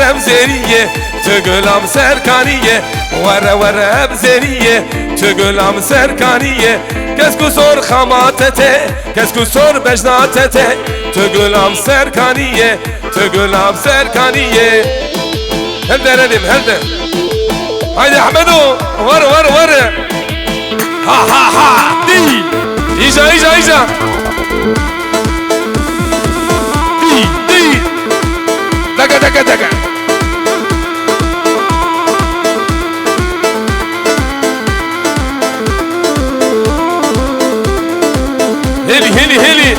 ورم زریه تو گلام سرکانیه ورم زریه تو گلام سرکانیه کس کو سر خاماتته کس کو سر بجناتته تو گلام سرکانیه تو گلام سرکانیه هل درنیم هل در هایده احمدو ور ها دی ایجا دی دقا هلی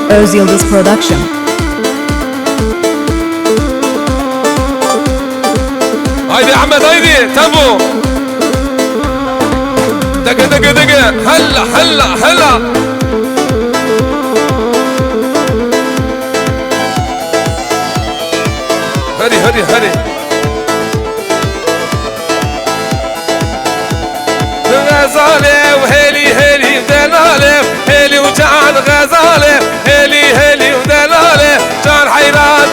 Öz Yıldız Production. هايدي احمد هايدي تابو دقا هلا هري غزالة وهيلي ودلالة هيلي وجعل غزالة هيلي ودلالة جان حيران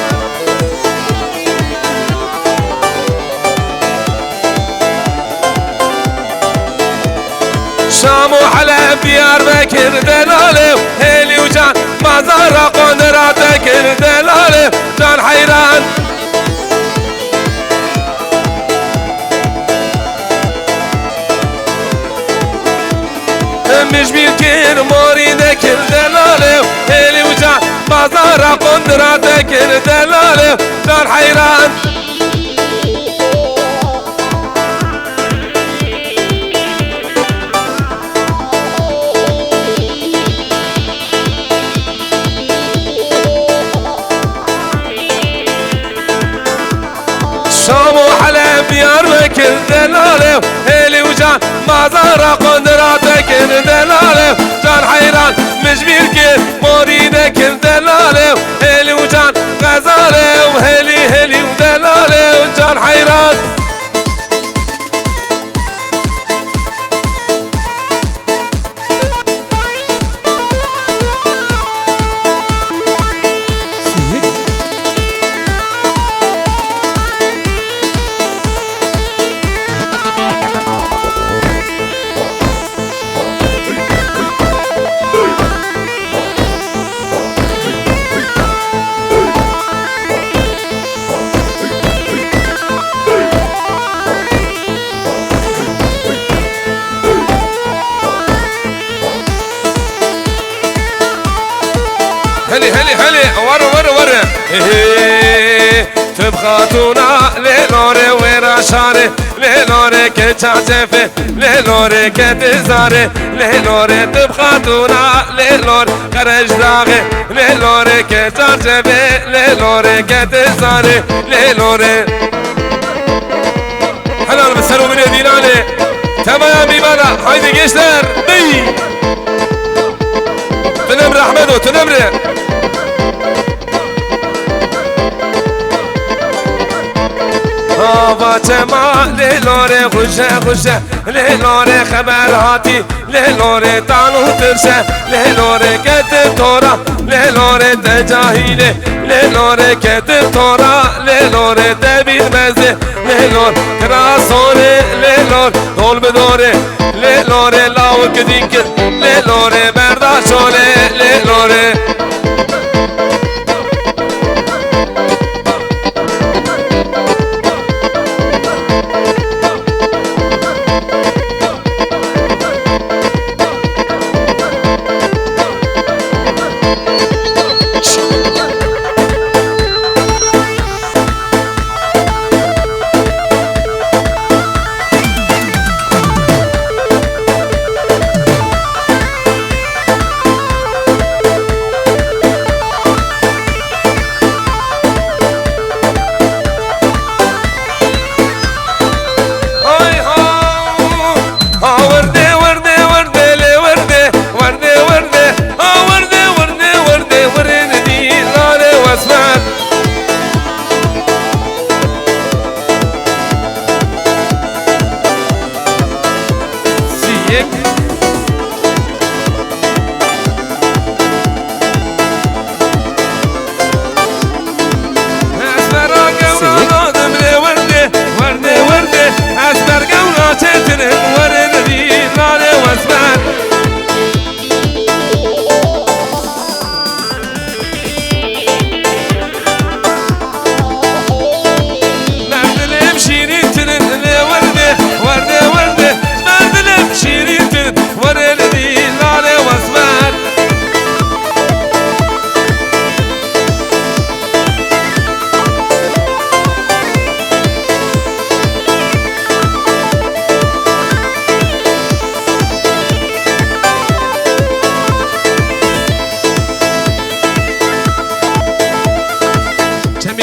شام وحلب ديار بكر دلالة هيلي وجعل مزارة قندرة بكر دلالة جان حيران مش بيركن موري ذكر دلاله هيلي وجع بازار قندرة ذكر دلاله دار حيران شام وحلب ديار بكر دلاله هيلي وجع بازار قندرة ذكر دلاله جان حيران مش بيركن موري ذكر دلاله هيلي وجان غزاله وهيلي ودلاله وجان حيران هلي ور تبخاتونا ليلوري وراشاري ليلوري كتعزفي ليلوري كتزاري ليلوري تبخاتونا ليلوري خرج داغي ليلوري كتعزفي ليلوري كتزاري ليلوري حلال بسرو من دينالي تمام بيبانا هايدي جيشتر بي تنمر احمدو تنمر فاطمة ليلوري خوشه ليلوري خبر هاتي ليلوري طالو ترشه ليلوري كتب تورا ليلوري تجاهيلي ليلوري كتب تورا ليلوري تبير مزه ليلور كراسوري ليلور دول بدوري ليلوري لاوك دينكر ليلوري برداشولي ليلوري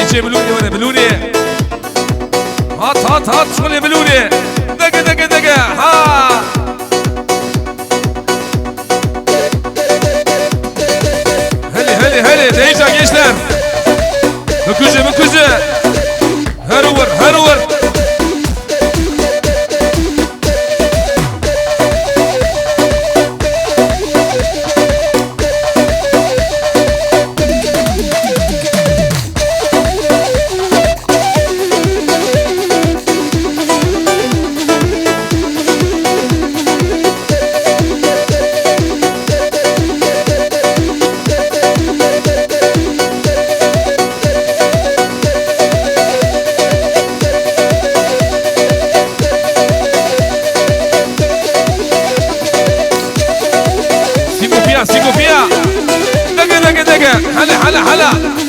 DJ بلوني وانا بلوني هات هات هات شغل بلوني دقة دقة دقة ها هلي هلي هلي ديجا gençler مكوزة مكوزة هرور هرور سيقوا فيها دقة دقة دقة هلا هلا هلا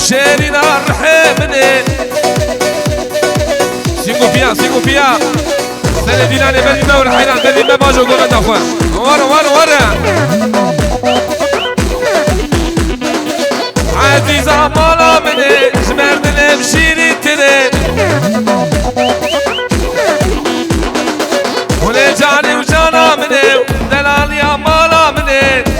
شيرينا الرحمني سيقوا فيها سنة ديناني بلدنا ورحينا بلدنا باجو قولنا اخوان ورا ورا ورا عزيزة مالا مني جمرت المشيري تني ولي جاني وجانا مني دلال يا مالا مني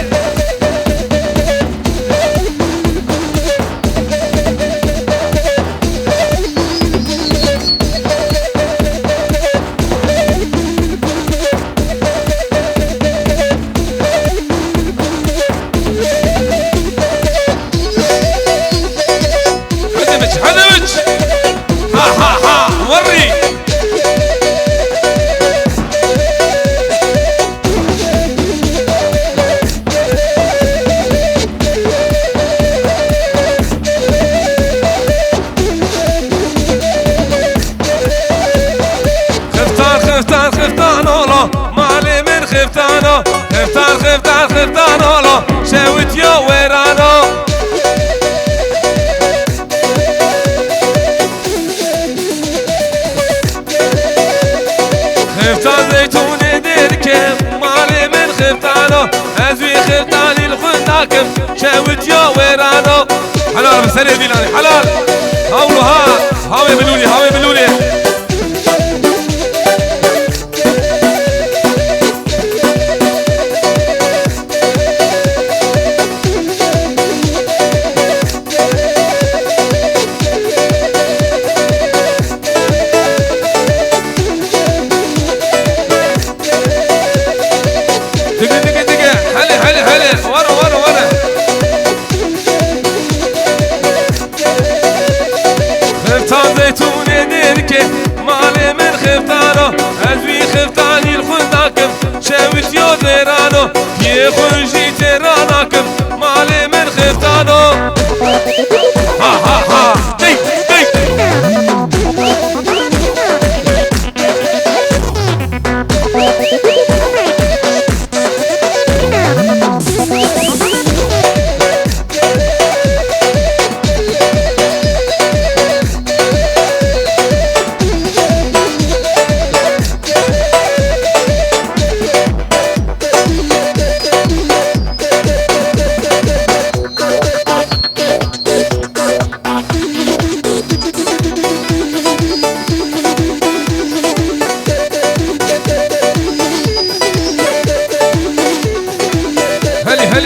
خفتان هلا شوت يا ويرانو خفتان زيتون ديركم مالي من خفتانو ازوي خفتاني الخنداكم شوت يا ويرانو حلال بسري ديناني حلال هاولو هاوي بلولي هاوي بلولي مالي من خفتانو ازوي خفتاني الخنداكم شاوت يا زيرانو يخرجي تيراناكم مالي من خفتانو ها ها ها دي دي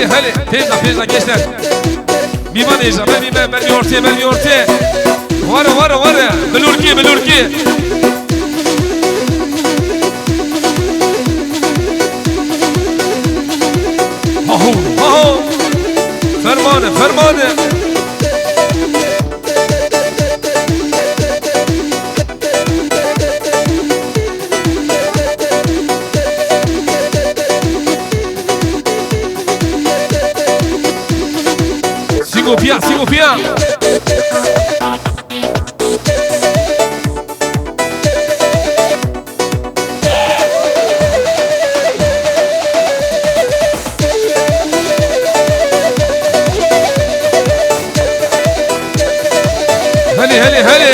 هلي تيزا gençler Biman Ejra ben yortaya Vara Belurki Ahu Fermane فيها سيبوا فيها. هلي هلي هلي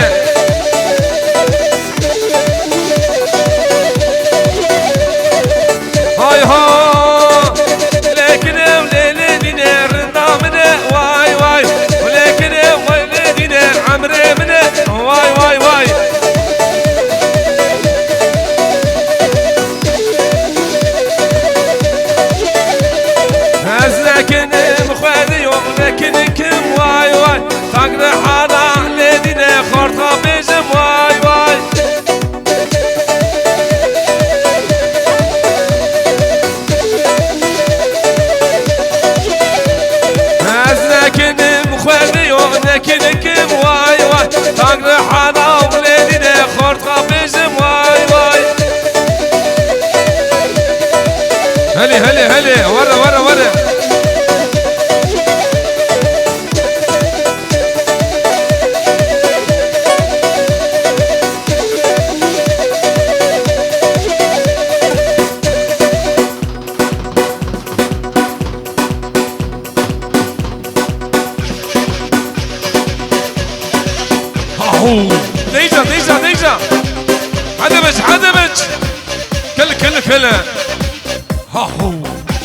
هاي ها لكن وليلنا رضامنا واي واي ولكن وليلنا عمرنا واي واي واي لكن مخادي ولكن كم واي واي تقدر حالا ليدنا خرطة بجم واي واي لكن مخادي ولكن كم واي واي تقدر حالا ليدنا خرطة بجم واي واي هلي هلي هلي ورا ورا ورا ديجا ديجا ديجا عدمج عدمج كل كل هاهو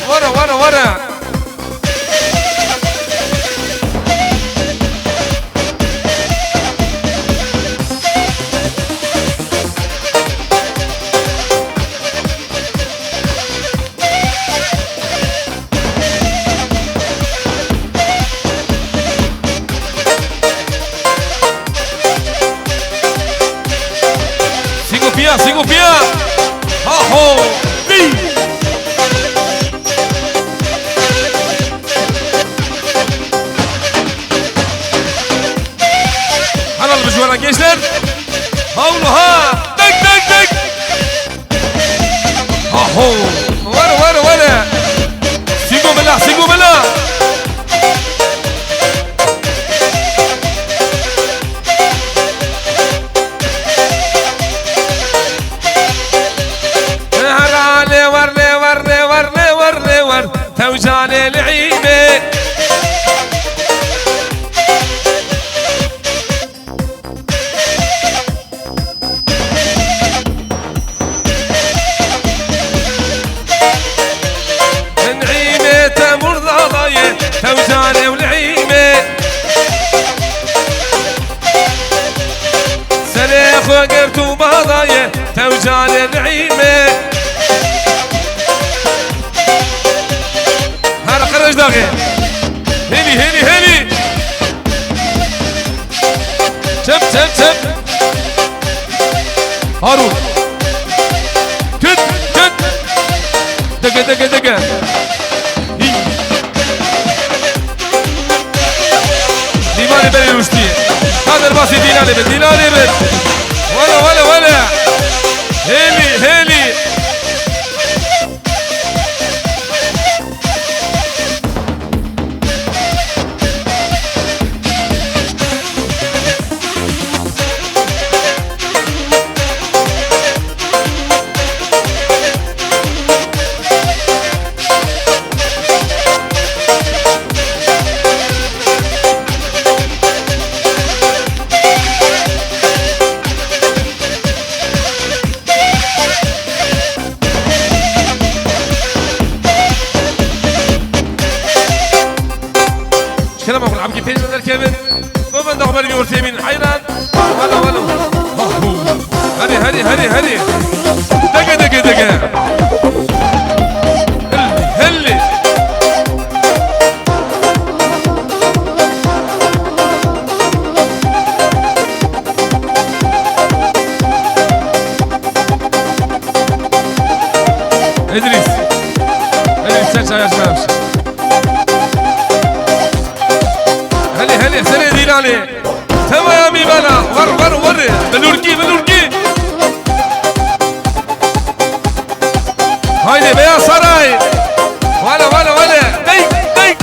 ورا ورا ورا sigo fia aho bi على المجوال gençler havluha tek tek tek aho wala sigo bela توجان العيمة العيمة تمر ضاية توجان والعيمة سليخ وقفت وبضاية توجان العيمة خرج داغي هلي شب هارون كد دقة ديمالي بني روشتي هذا الباسي دينالي بن ولا هلي كلام أقول عبد الكريم من الكابن ومن دخل يورثي من حيران ولا هري دقة هلي ادريس سجل يا شباب هلي سنة دينالي تمامي بلا ور بلوركي هايدي بيا سراي ولا ديك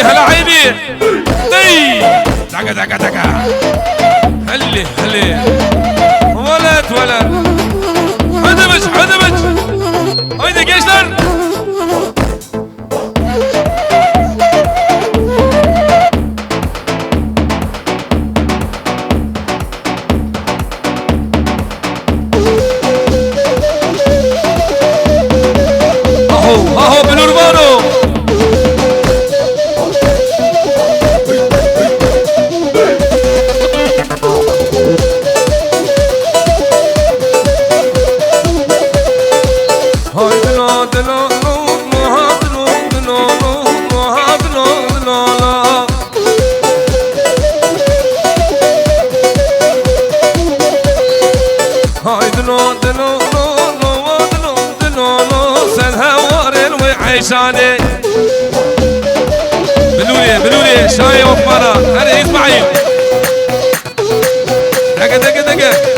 هلا عيني دي دقا دقا دقا هلي هلي ولد ولد هدمج هدمج هيدا gençler اهو بالورمانو هاي دلو دلو دلو دلو دلو دلو هاي دلو دلو دلو دلو سن هوارن وعيشاني بلولي شاي وفرا هلا اسمعي دقا دقا دقا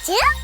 babacığım.